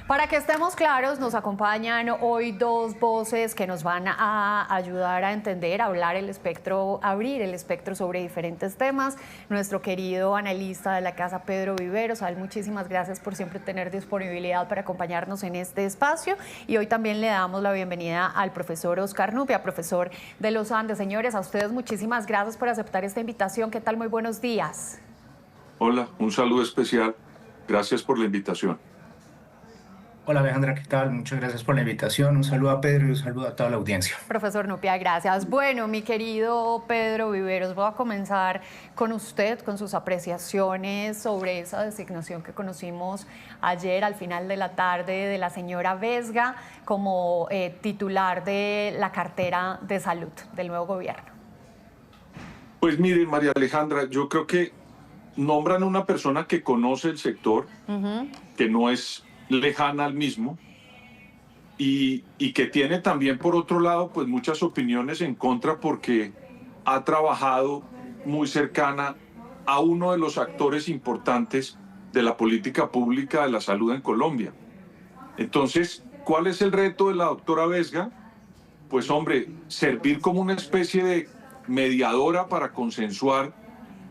Para que estemos claros, nos acompañan hoy dos voces que nos van a ayudar a entender, a hablar el espectro, abrir el espectro sobre diferentes temas. Nuestro querido analista de la casa, Pedro Viveros. A él muchísimas gracias por siempre tener disponibilidad para acompañarnos en este espacio. Y hoy también le damos la bienvenida al profesor Oscar Nupia, profesor de los Andes. Señores, a ustedes muchísimas gracias por aceptar esta invitación. ¿Qué tal? Muy buenos días. Hola, un saludo especial. Gracias por la invitación. Hola Alejandra, ¿qué tal? Muchas gracias por la invitación. Un saludo a Pedro y un saludo a toda la audiencia. Profesor Nupia, gracias. Bueno, mi querido Pedro Viveros, voy a comenzar con usted, con sus apreciaciones sobre esa designación que conocimos ayer al final de la tarde de la señora Vesga como titular de la cartera de salud del nuevo gobierno. Pues mire, María Alejandra, yo creo que nombran una persona que conoce el sector, que no es lejana al mismo y que tiene también por otro lado pues muchas opiniones en contra porque ha trabajado muy cercana a uno de los actores importantes de la política pública de la salud en Colombia. Entonces, ¿cuál es el reto de la doctora Vesga? Pues hombre, servir como una especie de mediadora para consensuar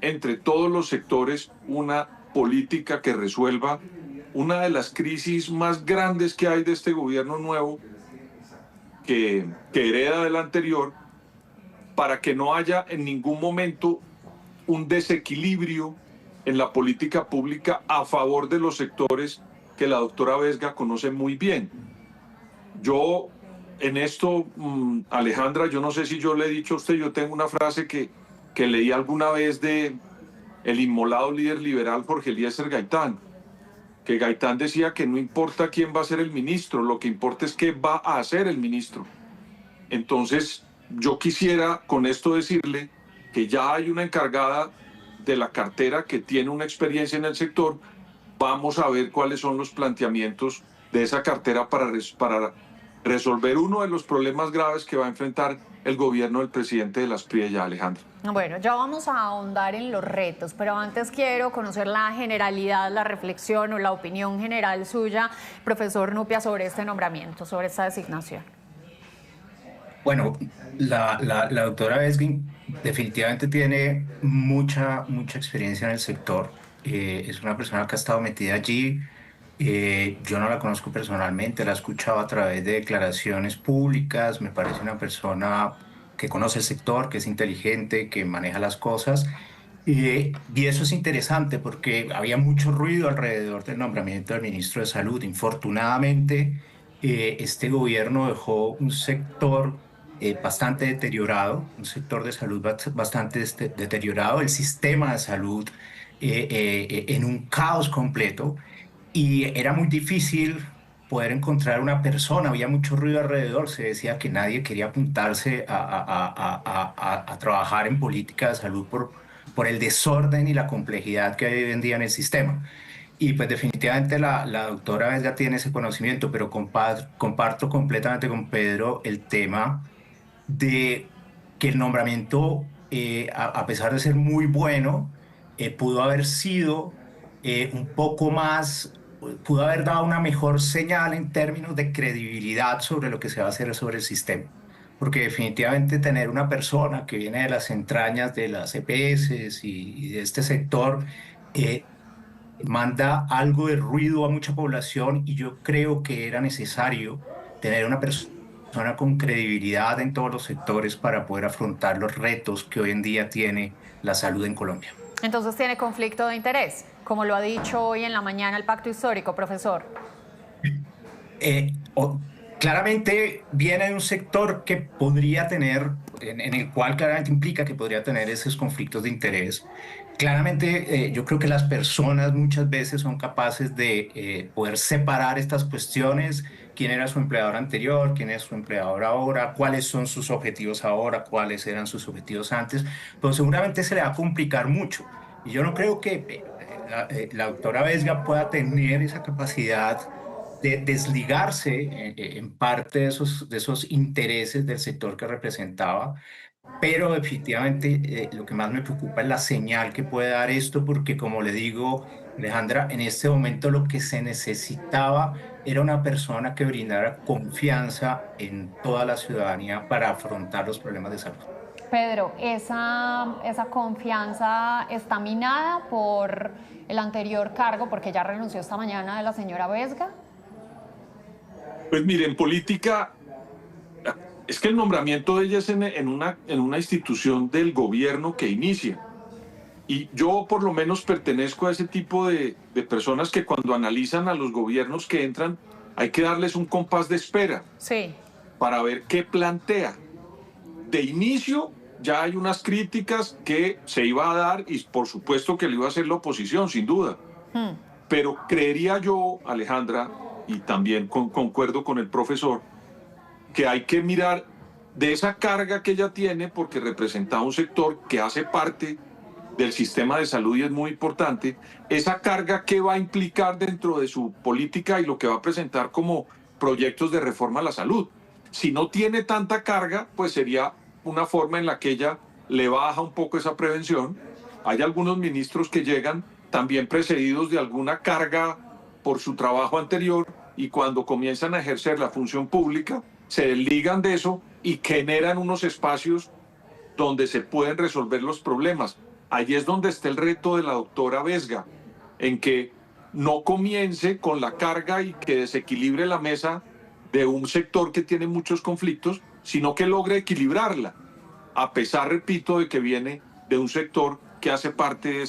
entre todos los sectores una política que resuelva una de las crisis más grandes que hay de este gobierno nuevo que hereda del anterior, para que no haya en ningún momento un desequilibrio en la política pública a favor de los sectores que la doctora Vesga conoce muy bien. Yo en esto, Alejandra, yo no sé si yo le he dicho a usted, yo tengo una frase que leí alguna vez de el inmolado líder liberal Jorge Eliezer Gaitán, que Gaitán decía que no importa quién va a ser el ministro, lo que importa es qué va a hacer el ministro. Entonces, yo quisiera con esto decirle que ya hay una encargada de la cartera que tiene una experiencia en el sector. Vamos a ver cuáles son los planteamientos de esa cartera para resolver uno de los problemas graves que va a enfrentar el gobierno del presidente de las Priella, Alejandro. Bueno, ya vamos a ahondar en los retos, pero antes quiero conocer la generalidad, la reflexión o la opinión general suya, profesor Nupia, sobre este nombramiento, sobre esta designación. Bueno, la doctora Vesga definitivamente tiene mucha experiencia en el sector. Es una persona que ha estado metida allí. Yo no la conozco personalmente, la he escuchado a través de declaraciones públicas. Me parece una persona que conoce el sector, que es inteligente, que maneja las cosas. Y eso es interesante porque había mucho ruido alrededor del nombramiento del ministro de Salud. Infortunadamente, este gobierno dejó un sector bastante deteriorado, un sector de salud bastante deteriorado, el sistema de salud en un caos completo. Y era muy difícil poder encontrar una persona, había mucho ruido alrededor, se decía que nadie quería apuntarse a trabajar en política de salud por el desorden y la complejidad que hay hoy en día en el sistema. Y pues definitivamente la doctora Vesga tiene ese conocimiento, pero comparto completamente con Pedro el tema de que el nombramiento, a pesar de ser muy bueno, pudo haber sido un poco más, pudo haber dado una mejor señal en términos de credibilidad sobre lo que se va a hacer sobre el sistema. Porque definitivamente tener una persona que viene de las entrañas de las EPS y de este sector manda algo de ruido a mucha población, y yo creo que era necesario tener una persona con credibilidad en todos los sectores para poder afrontar los retos que hoy en día tiene la salud en Colombia. Entonces tiene conflicto de interés, como lo ha dicho hoy en la mañana el Pacto Histórico, profesor. Eh, o- Claramente viene de un sector que podría tener, en el cual claramente implica que podría tener esos conflictos de interés. Claramente, yo creo que las personas muchas veces son capaces de poder separar estas cuestiones: quién era su empleador anterior, quién es su empleador ahora, cuáles son sus objetivos ahora, cuáles eran sus objetivos antes, pero seguramente se le va a complicar mucho. Y yo no creo que la doctora Vesga pueda tener esa capacidad de desligarse en parte de esos intereses del sector que representaba, pero efectivamente lo que más me preocupa es la señal que puede dar esto, porque como le digo, Alejandra, en este momento lo que se necesitaba era una persona que brindara confianza en toda la ciudadanía para afrontar los problemas de salud. Pedro, esa confianza está minada por el anterior cargo, porque ya renunció esta mañana, de la señora Vesga. Pues mire, en política, es que el nombramiento de ella es en una institución del gobierno que inicia. Y yo por lo menos pertenezco a ese tipo de personas que cuando analizan a los gobiernos que entran, hay que darles un compás de espera Sí. para ver qué plantea. De inicio ya hay unas críticas que se iba a dar y por supuesto que le iba a hacer la oposición, sin duda. Pero creería yo, Alejandra, y también concuerdo con el profesor, que hay que mirar de esa carga que ella tiene porque representa un sector que hace parte del sistema de salud y es muy importante, esa carga que va a implicar dentro de su política y lo que va a presentar como proyectos de reforma a la salud. Si no tiene tanta carga, pues sería una forma en la que ella le baja un poco esa prevención. Hay algunos ministros que llegan también precedidos de alguna carga por su trabajo anterior y cuando comienzan a ejercer la función pública, se desligan de eso y generan unos espacios donde se pueden resolver los problemas. Allí es donde está el reto de la doctora Vesga, en que no comience con la carga y que desequilibre la mesa de un sector que tiene muchos conflictos, sino que logre equilibrarla, a pesar, repito, de que viene de un sector que hace parte de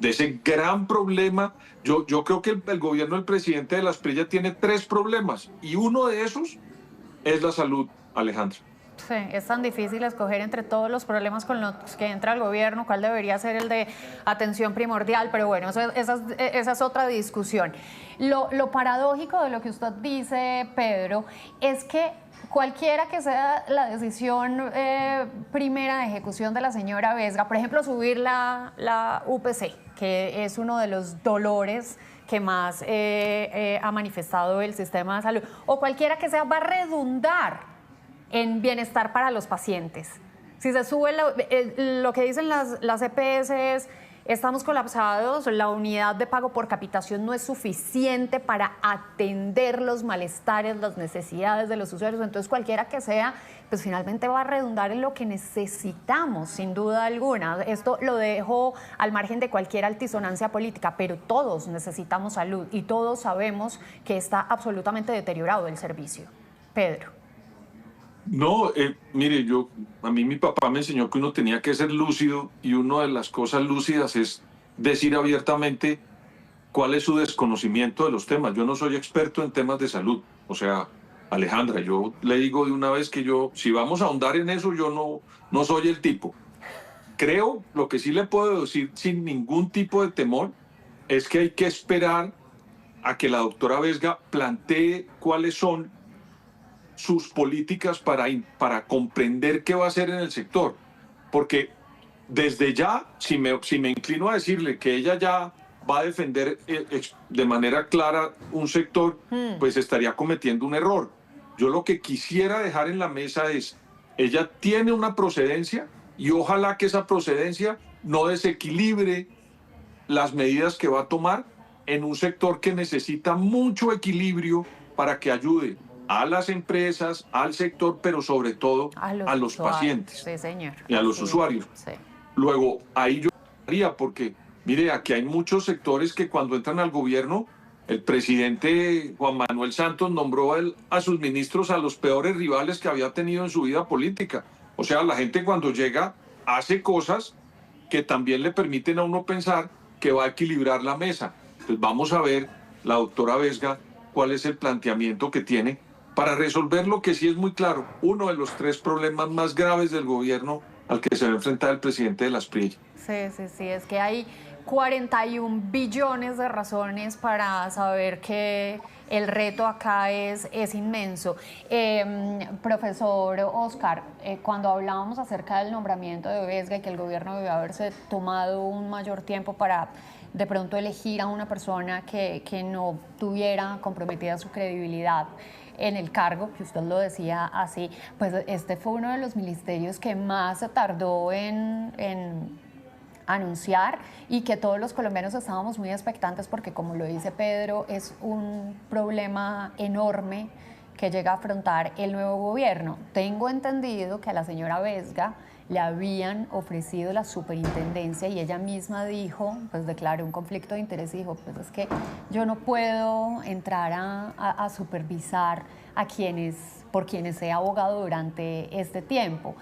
ese gran problema. Yo creo que el gobierno del presidente de la Espriella tiene tres problemas y uno de esos es la salud, Alejandro. Sí, es tan difícil escoger entre todos los problemas con los que entra el gobierno, cuál debería ser el de atención primordial, pero bueno, esa es otra discusión. Lo paradójico de lo que usted dice, Pedro, es que cualquiera que sea la decisión primera de ejecución de la señora Vesga, por ejemplo, subir la UPC, que es uno de los dolores que más ha manifestado el sistema de salud, o cualquiera que sea, va a redundar en bienestar para los pacientes. Si se sube lo que dicen las EPS es, estamos colapsados, la unidad de pago por capitación no es suficiente para atender los malestares, las necesidades de los usuarios, entonces cualquiera que sea, pues finalmente va a redundar en lo que necesitamos, sin duda alguna. Esto lo dejo al margen de cualquier altisonancia política, pero todos necesitamos salud y todos sabemos que está absolutamente deteriorado el servicio. Pedro. No, mire, a mí mi papá me enseñó que uno tenía que ser lúcido y una de las cosas lúcidas es decir abiertamente cuál es su desconocimiento de los temas. Yo no soy experto en temas de salud. O sea, Alejandra, yo le digo de una vez que si vamos a ahondar en eso, yo no soy el tipo. Creo, lo que sí le puedo decir sin ningún tipo de temor, es que hay que esperar a que la doctora Vesga plantee cuáles son sus políticas para comprender qué va a hacer en el sector. Porque desde ya, si me inclino a decirle que ella ya va a defender de manera clara un sector, pues estaría cometiendo un error. Yo lo que quisiera dejar en la mesa es, ella tiene una procedencia y ojalá que esa procedencia no desequilibre las medidas que va a tomar en un sector que necesita mucho equilibrio para que ayude a las empresas, al sector, pero sobre todo a los pacientes, sí, señor, y a los usuarios. Sí. Luego, ahí yo haría, porque mire, aquí hay muchos sectores que cuando entran al gobierno, el presidente Juan Manuel Santos nombró a sus ministros a los peores rivales que había tenido en su vida política. O sea, la gente cuando llega hace cosas que también le permiten a uno pensar que va a equilibrar la mesa. Entonces vamos a ver, la doctora Vesga, cuál es el planteamiento que tiene para resolver lo que sí es muy claro, uno de los tres problemas más graves del gobierno al que se va a enfrentar el presidente de la Espriella. Sí, es que hay 41 billones de razones para saber que el reto acá es inmenso. Profesor Oscar, cuando hablábamos acerca del nombramiento de Vesga y que el gobierno debió haberse tomado un mayor tiempo para de pronto elegir a una persona que no tuviera comprometida su credibilidad, en el cargo, que usted lo decía así, pues este fue uno de los ministerios que más se tardó en anunciar y que todos los colombianos estábamos muy expectantes porque, como lo dice Pedro, es un problema enorme que llega a afrontar el nuevo gobierno. Tengo entendido que a la señora Vesga le habían ofrecido la superintendencia y ella misma dijo, pues declaró un conflicto de interés y dijo, pues es que yo no puedo entrar a supervisar a por quienes he abogado durante este tiempo.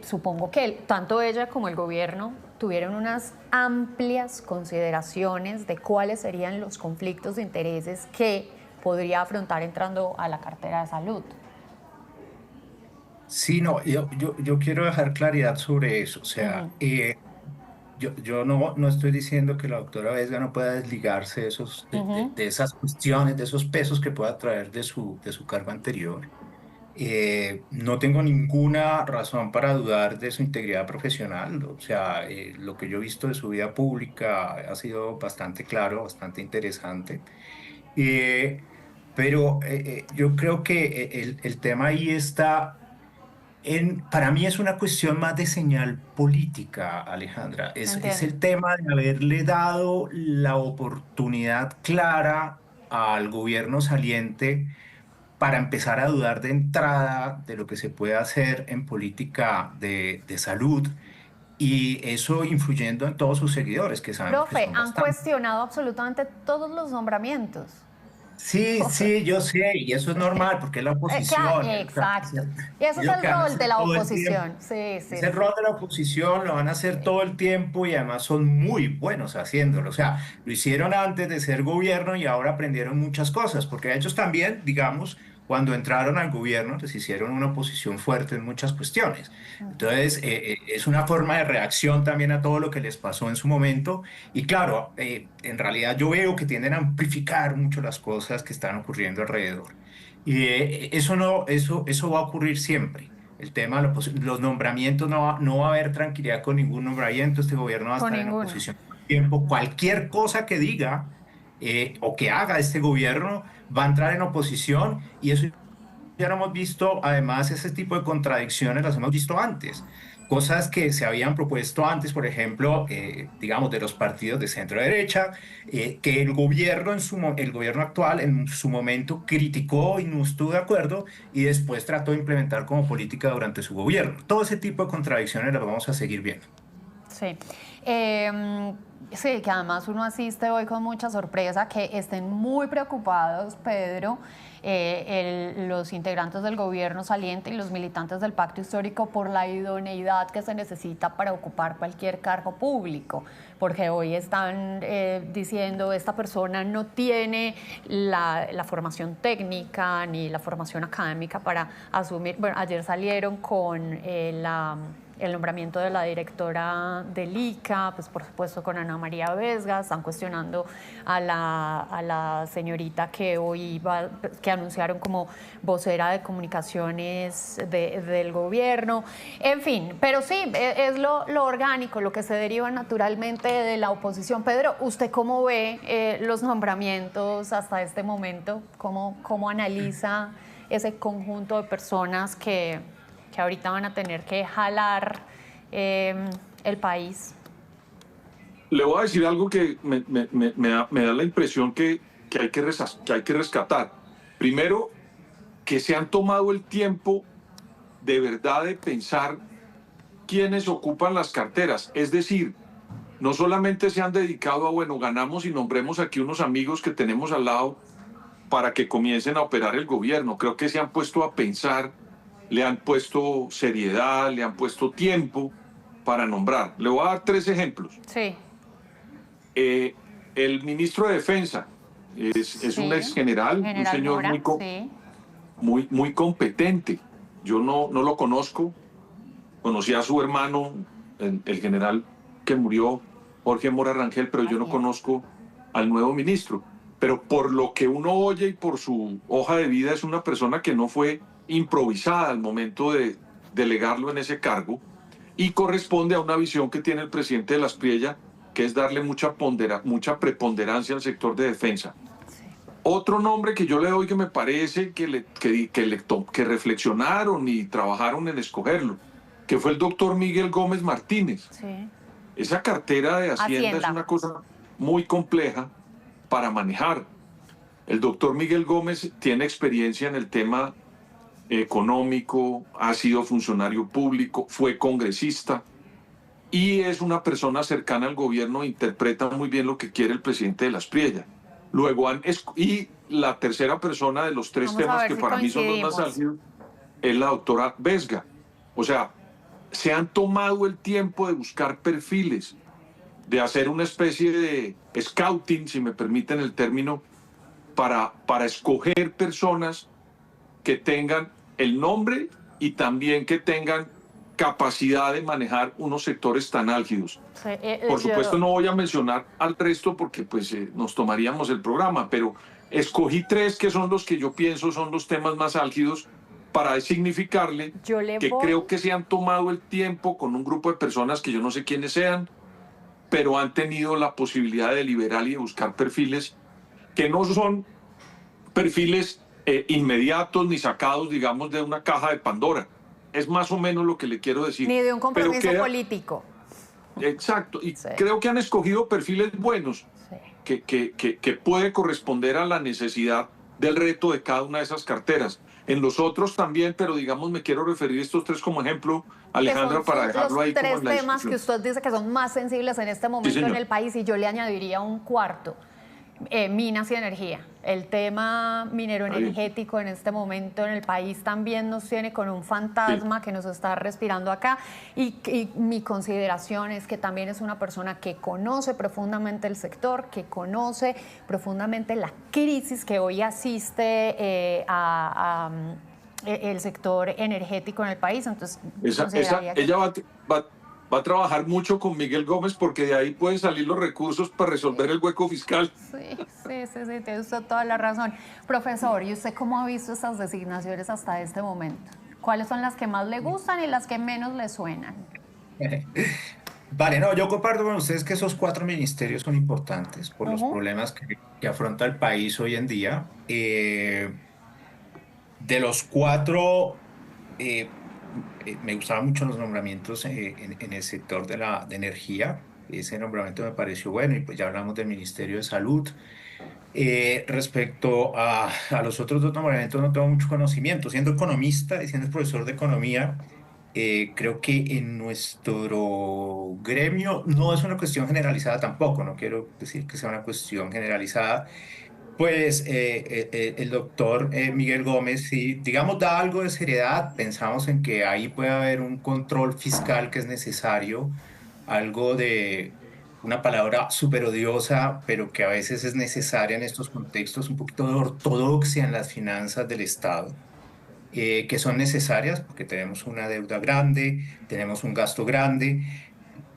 Supongo que tanto ella como el gobierno tuvieron unas amplias consideraciones de cuáles serían los conflictos de intereses que podría afrontar entrando a la cartera de salud. Sí, no, yo quiero dejar claridad sobre eso. O sea, yo no estoy diciendo que la doctora Vesga no pueda desligarse de esas cuestiones, de esos pesos que pueda traer de su cargo anterior. No tengo ninguna razón para dudar de su integridad profesional. O sea, lo que yo he visto de su vida pública ha sido bastante claro, bastante interesante. Eh, pero yo creo que el tema ahí está para mí es una cuestión más de señal política, Alejandra. Es Entiendo. el tema de haberle dado la oportunidad clara al gobierno saliente para empezar a dudar de entrada de lo que se puede hacer en política de salud y eso influyendo en todos sus seguidores, que sabemos que Profe, son han bastantes. cuestionado absolutamente todos los nombramientos. Sí, O sea, sí, yo sé, y eso es normal porque es la claro, oposición, exacto. Y ese es es lo el que van a rol de hacer la todo el tiempo. oposición. Sí, Es sí, el sí. rol de la oposición, lo van a hacer Sí. todo el tiempo y además son muy buenos haciéndolo. O sea, lo hicieron antes de ser gobierno y ahora aprendieron muchas cosas, porque ellos también, digamos, cuando entraron al gobierno, les hicieron una oposición fuerte en muchas cuestiones. Entonces, es una forma de reacción también a todo lo que les pasó en su momento. Y claro, en realidad yo veo que tienden a amplificar mucho las cosas que están ocurriendo alrededor. Y eso va a ocurrir siempre. El tema de los nombramientos, no va a haber tranquilidad con ningún nombramiento. Este gobierno va a Con estar en ninguno. oposición todo el tiempo. Cualquier cosa que diga o que haga este gobierno va a entrar en oposición y eso ya lo hemos visto. Además, ese tipo de contradicciones las hemos visto antes. Cosas que se habían propuesto antes, por ejemplo, digamos, de los partidos de centro derecha, que el gobierno actual en su momento criticó y no estuvo de acuerdo y después trató de implementar como política durante su gobierno. Todo ese tipo de contradicciones las vamos a seguir viendo. Sí. Sí, que además uno asiste hoy con mucha sorpresa que estén muy preocupados, Pedro, los integrantes del gobierno saliente y los militantes del pacto histórico por la idoneidad que se necesita para ocupar cualquier cargo público, porque hoy están diciendo esta persona no tiene la formación técnica ni la formación académica para asumir. Bueno, ayer salieron con el nombramiento de la directora del ICA, pues por supuesto con Ana María Vesga, están cuestionando a la señorita que que anunciaron como vocera de comunicaciones del gobierno, en fin, pero sí, es lo orgánico, lo que se deriva naturalmente de la oposición. Pedro, ¿usted cómo ve los nombramientos hasta este momento? ¿Cómo analiza ese conjunto de personas que ahorita van a tener que jalar el país? Le voy a decir algo que me da la impresión que hay que rescatar. Primero, que se han tomado el tiempo de verdad de pensar quiénes ocupan las carteras. Es decir, no solamente se han dedicado a, bueno, ganamos y nombremos aquí unos amigos que tenemos al lado para que comiencen a operar el gobierno. Creo que se han puesto a pensar, le han puesto seriedad, le han puesto tiempo para nombrar. Le voy a dar 3 ejemplos. Sí. El ministro de Defensa es Sí. un ex general, un General señor Mora, sí. muy competente. Yo no lo conozco. Conocí a su hermano, el general que murió, Jorge Mora Rangel, pero yo no conozco al nuevo ministro. Pero por lo que uno oye y por su hoja de vida, es una persona que no fue improvisada al momento de delegarlo en ese cargo y corresponde a una visión que tiene el presidente de la Espriella, que es darle mucha preponderancia al sector de defensa. Otro nombre que yo le doy que me parece que reflexionaron y trabajaron en escogerlo, que fue el doctor Miguel Gómez Martínez. Sí. Esa cartera de Hacienda es una cosa muy compleja para manejar. El doctor Miguel Gómez tiene experiencia en el tema económico, ha sido funcionario público, fue congresista y es una persona cercana al gobierno e interpreta muy bien lo que quiere el presidente de la Espriella. Luego y la tercera persona de los tres temas que para mí son los más álgidos es la doctora Vesga. O sea, se han tomado el tiempo de buscar perfiles, de hacer una especie de scouting, si me permiten el término, para escoger personas que tengan el nombre y también que tengan capacidad de manejar unos sectores tan álgidos. Sí, por supuesto no voy a mencionar al resto porque pues nos tomaríamos el programa, pero escogí tres que son los que yo pienso son los temas más álgidos para significarle que creo que se han tomado el tiempo con un grupo de personas que yo no sé quiénes sean, pero han tenido la posibilidad de deliberar y de buscar perfiles que no son perfiles inmediatos ni sacados, digamos, de una caja de Pandora. Es más o menos lo que le quiero decir. Ni de un compromiso político. Exacto, y creo que han escogido perfiles buenos que puede corresponder a la necesidad del reto de cada una de esas carteras. En los otros también, pero digamos, me quiero referir a estos tres como ejemplo, Alejandra, para dejarlo ahí como en la tres temas que usted dice que son más sensibles en este momento en el país, y yo le añadiría un cuarto. Minas y energía. El tema minero energético en este momento en el país también nos tiene con un fantasma que nos está respirando acá, y mi consideración es que también es una persona que conoce profundamente el sector, que conoce profundamente la crisis que hoy asiste el sector energético en el país. Entonces, ella va a trabajar mucho con Miguel Gómez porque de ahí pueden salir los recursos para resolver el hueco fiscal. Sí, tiene usted toda la razón. Profesor, ¿y usted cómo ha visto estas designaciones hasta este momento? ¿Cuáles son las que más le gustan y las que menos le suenan? Vale, no, yo comparto con ustedes que esos 4 ministerios son importantes por los problemas que afronta el país hoy en día. De los 4... me gustaban mucho los nombramientos en el sector de energía. Ese nombramiento me pareció bueno, y pues ya hablamos del Ministerio de Salud. Respecto a los otros 2 nombramientos no tengo mucho conocimiento. Siendo economista y siendo profesor de economía, creo que en nuestro gremio no es una cuestión generalizada tampoco, no quiero decir que sea una cuestión generalizada. Pues el doctor Miguel Gómez, si digamos da algo de seriedad, pensamos en que ahí puede haber un control fiscal que es necesario, algo de una palabra súper odiosa, pero que a veces es necesaria en estos contextos, un poquito de ortodoxia en las finanzas del Estado, que son necesarias porque tenemos una deuda grande, tenemos un gasto grande.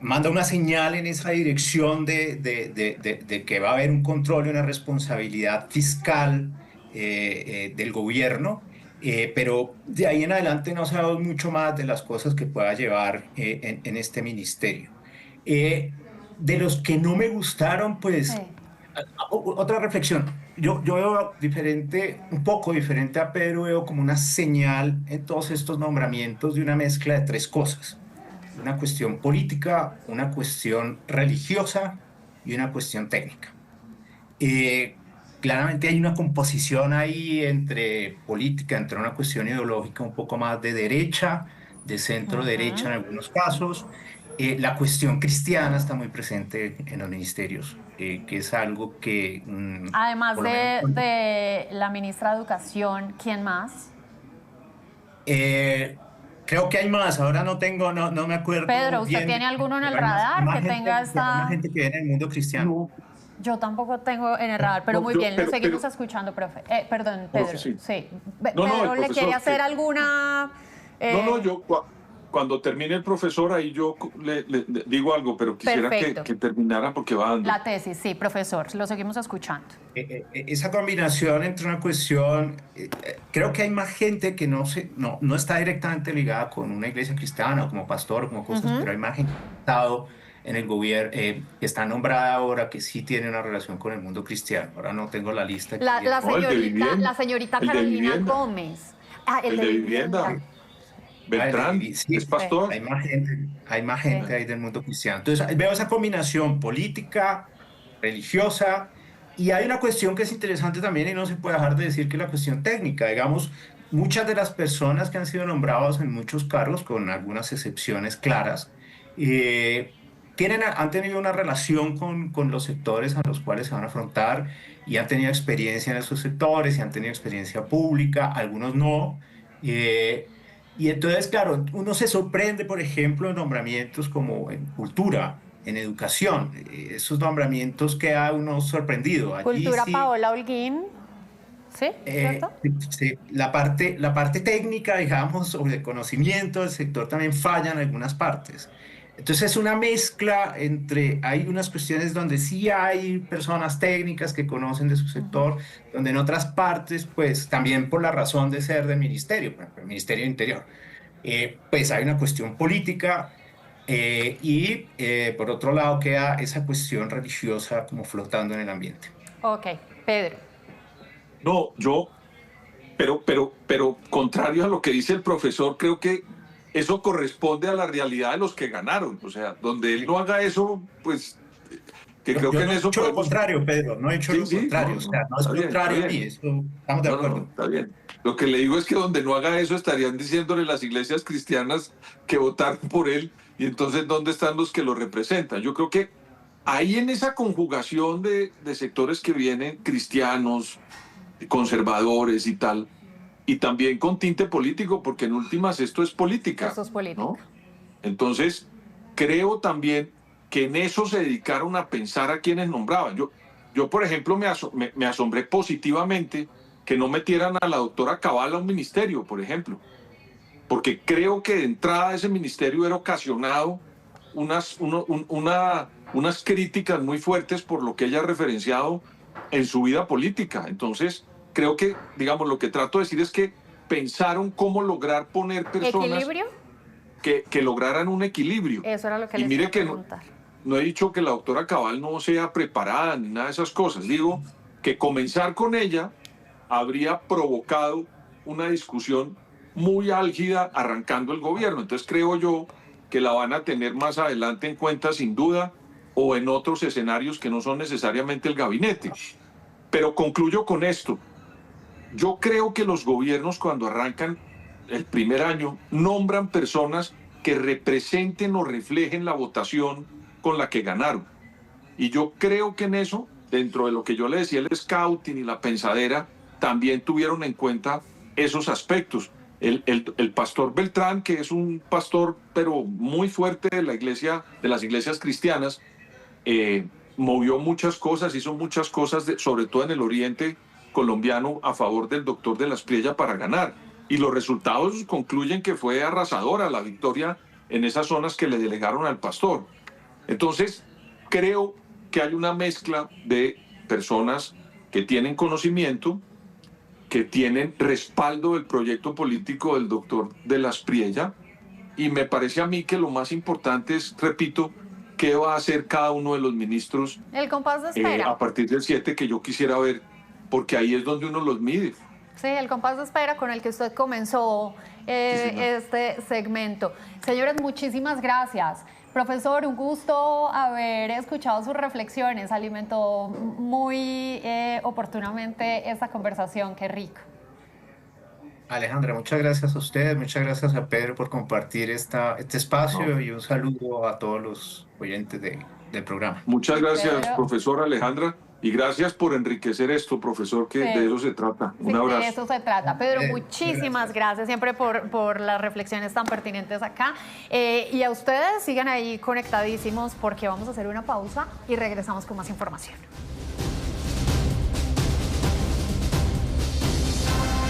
Manda una señal en esa dirección de que va a haber un control y una responsabilidad fiscal del gobierno, pero de ahí en adelante no sabemos mucho más de las cosas que pueda llevar en este ministerio. De los que no me gustaron, pues, otra reflexión. Yo veo un poco diferente a Pedro, veo como una señal en todos estos nombramientos de una mezcla de 3 cosas. Una cuestión política, una cuestión religiosa y una cuestión técnica. Claramente hay una composición ahí entre política, entre una cuestión ideológica un poco más de derecha, de centro derecha en algunos casos. La cuestión cristiana está muy presente en los ministerios, que es algo que... Además de la ministra de Educación, ¿quién más? Creo que hay más, ahora no me acuerdo. Pedro, ¿usted bien, tiene alguno en el radar que tenga esta...? Hay gente que viene en el mundo cristiano. Yo tampoco tengo en el radar, pero muy bien, lo seguimos escuchando, profe. Perdón, Pedro. Profe, sí. Pedro, ¿le quiere hacer alguna...? Yo cuando termine el profesor, ahí yo le digo algo, pero quisiera que terminara porque va dando. La tesis, sí, profesor, lo seguimos escuchando. Esa combinación entre una cuestión, creo que hay más gente que no está directamente ligada con una iglesia cristiana, o como pastor, como cosas, pero hay más gente que ha estado en el gobierno, que está nombrada ahora, que sí tiene una relación con el mundo cristiano. Ahora no tengo la lista aquí. No, La señorita el de Carolina vivienda, Gómez. Ah, el de vivienda. Beltrán, Sí, es pastor. hay más Sí. gente ahí del mundo cristiano. Entonces, veo esa combinación política, religiosa, y hay una cuestión que es interesante también y no se puede dejar de decir que es la cuestión técnica. Digamos, muchas de las personas que han sido nombradas en muchos cargos, con algunas excepciones claras, eh, han tenido una relación con los sectores a los cuales se van a afrontar y han tenido experiencia en esos sectores y han tenido experiencia pública, algunos no. Eh, y entonces, claro, uno se sorprende, por ejemplo, en nombramientos como en cultura, en educación. Esos nombramientos queda uno sorprendido. Allí Cultura sí, Paola Holguín. ¿Sí? ¿Cierto? sí, la parte técnica, digamos, o de conocimiento del sector también falla en algunas partes. Entonces es una mezcla entre, hay unas cuestiones donde sí hay personas técnicas que conocen de su sector, donde en otras partes, pues también por la razón de ser del ministerio, por ejemplo, el Ministerio de Interior, pues hay una cuestión política por otro lado queda esa cuestión religiosa como flotando en el ambiente. Ok, Pedro. No, pero contrario a lo que dice el profesor, creo que eso corresponde a la realidad de los que ganaron. O sea, donde él no haga eso, pues que creo que Yo en no he eso hecho lo podemos. contrario, Pedro, no he hecho Sí, lo sí, contrario, no, o sea, no, no es está bien, está contrario a mí, bien. eso, estamos de No, no, acuerdo. está bien. Lo que le digo es que donde no haga eso estarían diciéndole las iglesias cristianas que votaron por él y entonces ¿dónde están los que lo representan? Yo creo que ahí en esa conjugación de sectores que vienen cristianos, conservadores y tal, y también con tinte político, porque en últimas esto es política, Esto es política. ¿no? Entonces, creo también que en eso se dedicaron a pensar a quienes nombraban. Yo por ejemplo, me asombré positivamente que no metieran a la doctora Cabal a un ministerio, por ejemplo, porque creo que de entrada ese ministerio era ocasionado unas críticas muy fuertes por lo que ella ha referenciado en su vida política. Entonces, creo que, digamos, lo que trato de decir es que pensaron cómo lograr poner personas ¿Equilibrio? que lograran un equilibrio. Eso era lo que Y les iba mire a que preguntar. no he dicho que la doctora Cabal no sea preparada ni nada de esas cosas. Digo que comenzar con ella habría provocado una discusión muy álgida arrancando el gobierno. Entonces creo yo que la van a tener más adelante en cuenta sin duda o en otros escenarios que no son necesariamente el gabinete. Pero concluyo con esto. Yo creo que los gobiernos cuando arrancan el primer año nombran personas que representen o reflejen la votación con la que ganaron. Y yo creo que en eso, dentro de lo que yo le decía, el scouting y la pensadera, también tuvieron en cuenta esos aspectos. El pastor Beltrán, que es un pastor, pero muy fuerte de la iglesia, de las iglesias cristianas, movió muchas cosas, hizo muchas cosas, sobre todo en el oriente colombiano, a favor del doctor de la Espriella para ganar. Y los resultados concluyen que fue arrasadora la victoria en esas zonas que le delegaron al pastor. Entonces, creo que hay una mezcla de personas que tienen conocimiento, que tienen respaldo del proyecto político del doctor de la Espriella, y me parece a mí que lo más importante es, repito, qué va a hacer cada uno de los ministros El compás de espera. a partir del 7 que yo quisiera ver, porque ahí es donde uno los mide. Sí, el compás de espera con el que usted comenzó este segmento. Señores, muchísimas gracias. Profesor, un gusto haber escuchado sus reflexiones. Alimentó muy oportunamente esta conversación. Qué rico. Alejandra, muchas gracias a usted, muchas gracias a Pedro por compartir este espacio No. y un saludo a todos los oyentes del programa. Muchas gracias, Pedro. profesor Alejandra, y gracias por enriquecer esto, profesor, que Sí. de eso se trata. Un Sí, abrazo. de eso se trata. Pedro, Muchas muchísimas gracias siempre por las reflexiones tan pertinentes acá. Y a ustedes sigan ahí conectadísimos porque vamos a hacer una pausa y regresamos con más información.